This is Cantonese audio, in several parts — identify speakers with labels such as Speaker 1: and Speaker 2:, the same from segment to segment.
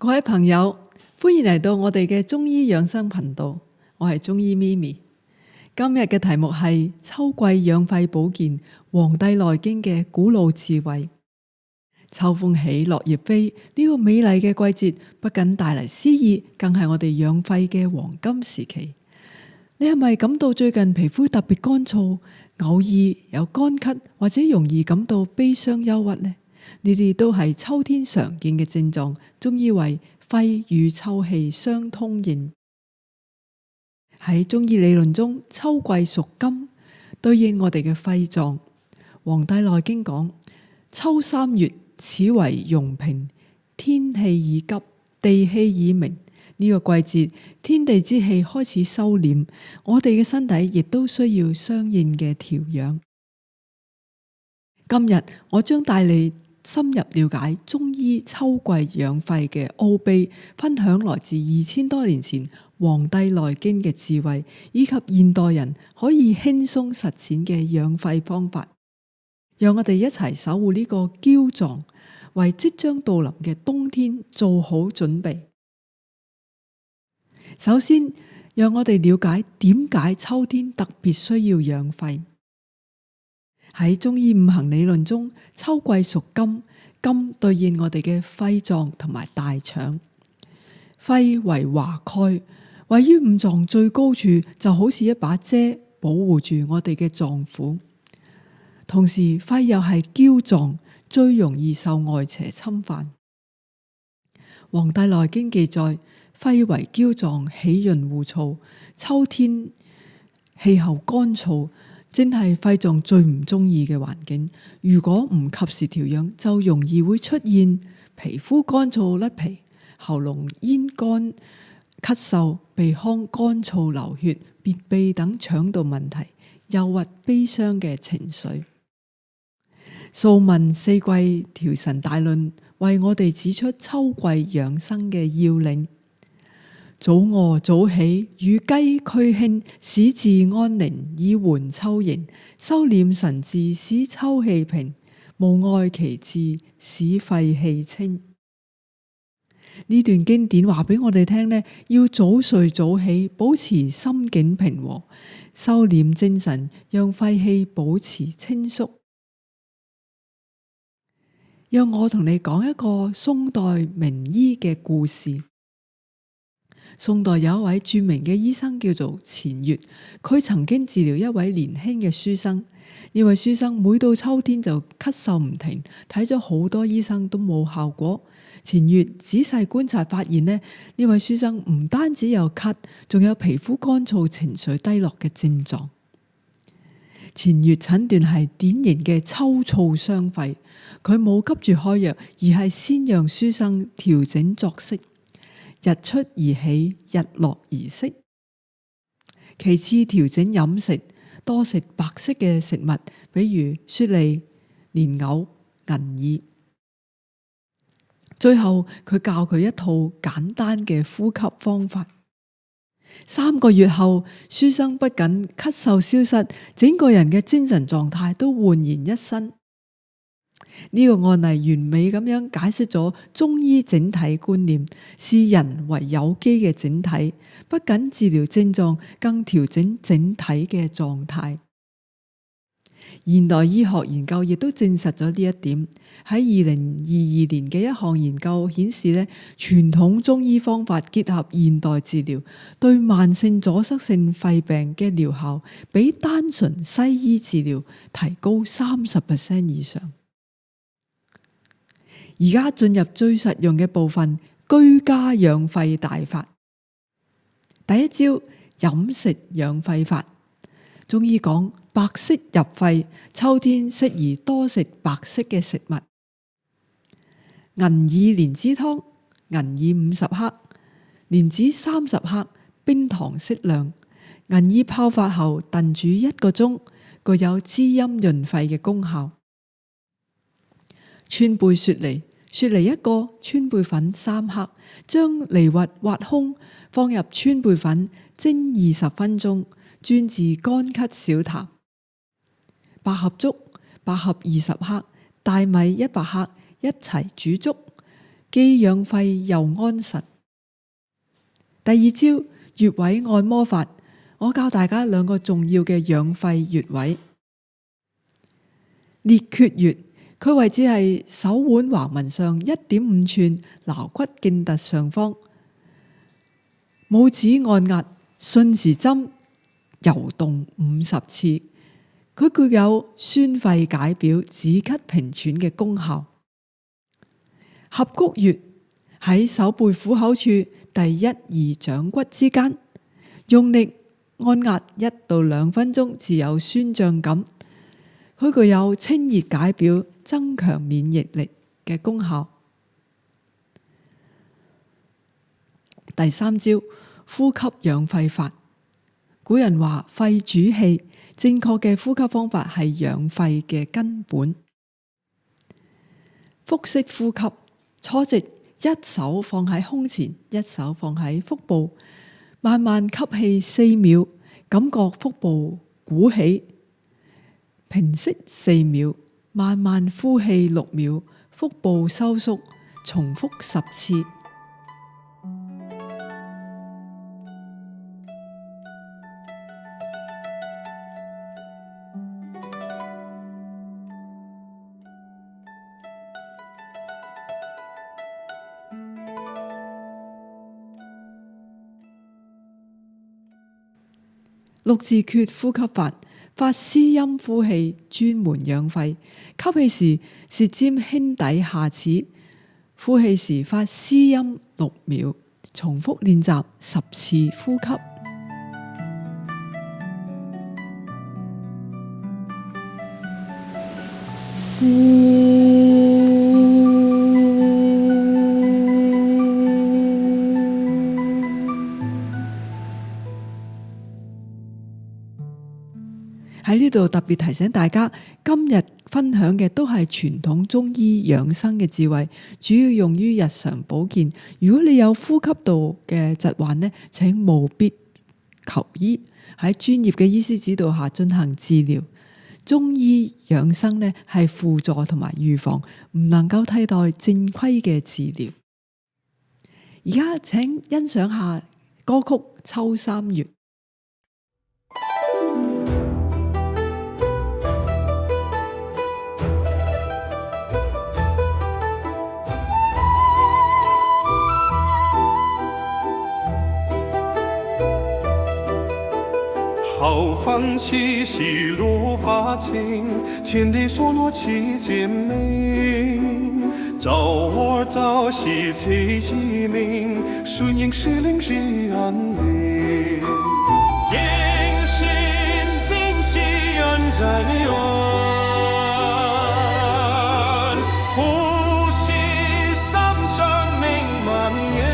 Speaker 1: 各位朋友，歡迎嚟到我哋嘅中醫養生頻道，我係中醫咪咪。今日嘅題目係秋季養肺保健，《黃帝內經》嘅古老智慧。秋風起，落葉飛，呢個美麗嘅季節，不僅帶嚟詩意，更係我哋養肺嘅黃金時期。你係咪感到最近皮膚特別乾燥，偶爾有乾咳，或者容易感到悲傷憂鬱呢？呢啲都係秋天常見嘅症狀，中醫為肺與秋氣相通應。喺中醫理論中，秋季屬金，對應我哋嘅肺臟。《黃帝內經》講：秋3月，此為容平，天氣已急，地氣已明。呢個季節，天地之氣開始收斂，我哋嘅身體亦都需要相應嘅調養。今日我將帶你深入了解中醫秋季養肺嘅奧秘，分享來自2000多年前《黃帝內經》嘅智慧，以及現代人可以輕鬆實踐嘅養肺方法。讓我哋一齊守護呢個嬌臟，為即將到臨嘅冬天做好準備。首先，讓我哋了解點解秋天特別需要養肺。喺中醫五行理論中，秋季屬金，金對應我哋嘅肺臟同埋大腸。肺為華蓋，位於五臟最高處，就好似一把遮，保護住我哋嘅臟腑。同時，肺又係嬌臟，最容易受外邪侵犯。《黃帝內經》記載，肺為嬌臟，喜潤護燥。秋天氣候乾燥，正係肺臟最唔中意嘅環境。如果唔及時調養，就容易會出現皮膚乾燥甩皮、喉嚨咽乾、咳嗽、鼻腔乾燥流血、便秘等腸道問題、憂鬱悲傷嘅情緒。素問四季調神大論為我哋指出秋季養生嘅要領：早臥早起，與雞俱興，使志安寧，以緩秋營；收斂神志，使秋氣平；無礙其志，使肺氣清。呢段經典話俾我哋聽呢，要早睡早起，保持心境平和，收斂精神，讓肺氣保持清肅。讓我同你講一個宋代名醫嘅故事。宋代有一位著名嘅醫生叫做錢乙，佢曾經治療一位年輕嘅書生。呢位書生每到秋天就咳嗽唔停，睇咗好多醫生都冇效果。錢乙仔細觀察發現呢位書生唔單止有咳，仲有皮膚乾燥、情緒低落嘅症狀。錢乙診斷係典型嘅秋燥傷肺，佢冇急住開藥，而係先讓書生調整作息，日出而起，日落而息。其次調整飲食，多食白色嘅食物，比如雪梨、蓮藕、銀耳。最後佢教佢一套簡單嘅呼吸方法。3個月後，書生不僅咳嗽消失，整個人嘅精神狀態都煥然一新。呢個案例完美咁樣解釋咗中醫整體觀念，視人為有機嘅整體，不僅治療症狀，更調整整體嘅狀態。現代醫學研究亦都證實咗呢一點。喺2022年嘅一項研究顯示呢，傳統中醫方法結合現代治療，對慢性阻塞性肺病嘅療效比單純西醫治療提高30% 以上。而家進入最實用嘅部分，居家養肺大法。第一招，飲食養肺法。中醫講白色入肺，秋天適宜多食白色嘅食物。銀耳蓮枝湯，銀耳50克，蓮子30克，冰糖適量。銀耳泡發後燉煮1個鐘，具有滋陰潤肺嘅功效。川貝雪梨，雪梨1個，川貝粉3克，將梨核挖空，放入川貝粉蒸20分鐘，專治乾咳少痰。百合粥，百合20克，大米100克，一齊煮粥，既養肺又安神。第二招穴位按摩法，我教大家兩個重要嘅養肺穴位。列缺穴，佢位置係手腕橫紋上1.5寸橈骨勁突上方，拇指按壓，順時針游動50次。佢具有宣肺解表、止咳平喘嘅功效。合谷穴喺手背虎口處第1、2掌骨之間，用力按壓1到2分鐘至有酸脹感。佢具有清熱解表、增強免疫力嘅功效。第三招，呼吸養肺法。古人話肺主氣，正確嘅呼吸方法係養肺嘅根本。腹式呼吸，坐直，一手放喺胸前，一手放喺腹部，慢慢吸氣4秒，感覺腹部鼓起，平息4秒，慢慢呼氣6秒，腹部收縮，重複10次。6字訣呼吸法，發絲音呼氣，專門養肺。吸氣時舌尖輕抵下齒，呼氣時發絲音6秒，重複練習10次呼吸。喺呢度特別提醒大家，今日分享嘅都係傳統中醫養生嘅智慧，主要用於日常保健。如果你有呼吸道嘅疾患呢，請務必求醫，喺專業嘅醫師指導下進行治療。中醫養生呢係輔助同埋預防，唔能夠替代正規嘅治療。而家請欣賞下歌曲《秋三月》。
Speaker 2: 好风起，细路发青，天地所诺其间美。早我早夕催鸡鸣，顺应时令之安宁。天心今夕远在远，呼吸三生命蔓延。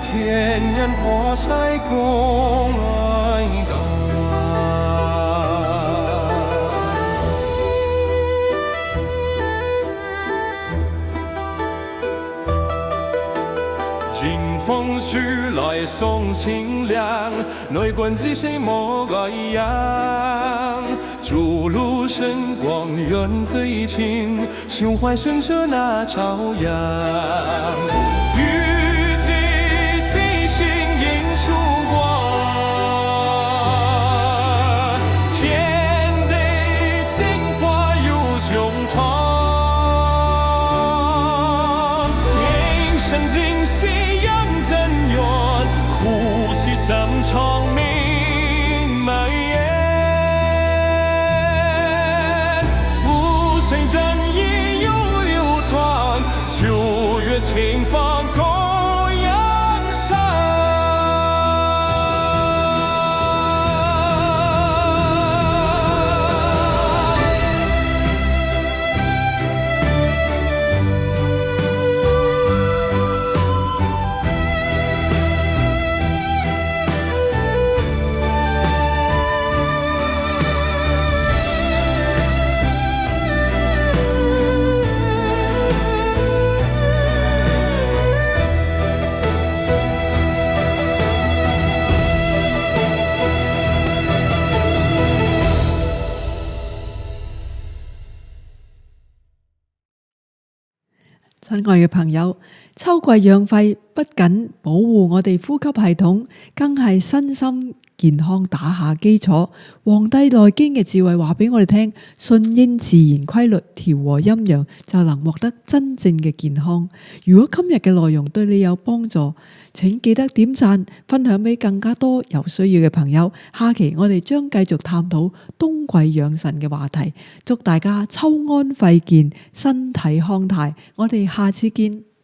Speaker 2: 天人花晒共爱淡，劲风徐来送清凉，内观自谁莫改样。逐鹿神光远飞禽，胸怀神车那朝阳。神经夕阳真远，呼吸三长命蔓延。无随真意又流传，秋月清风。
Speaker 1: 親愛嘅朋友，秋季養肺不僅保護我哋呼吸系統，更係身心健康打下基礎。《黃帝內經》嘅智慧話俾我哋聽，順應自然規律，調和陰陽，就能獲得真正嘅健康。如果今日嘅內容對你有幫助，請記得點讚，分享俾更加多有需要嘅朋友。下期我哋將繼續探討冬季養腎嘅話題。祝大家秋安肺健，身體康泰。我哋下次見。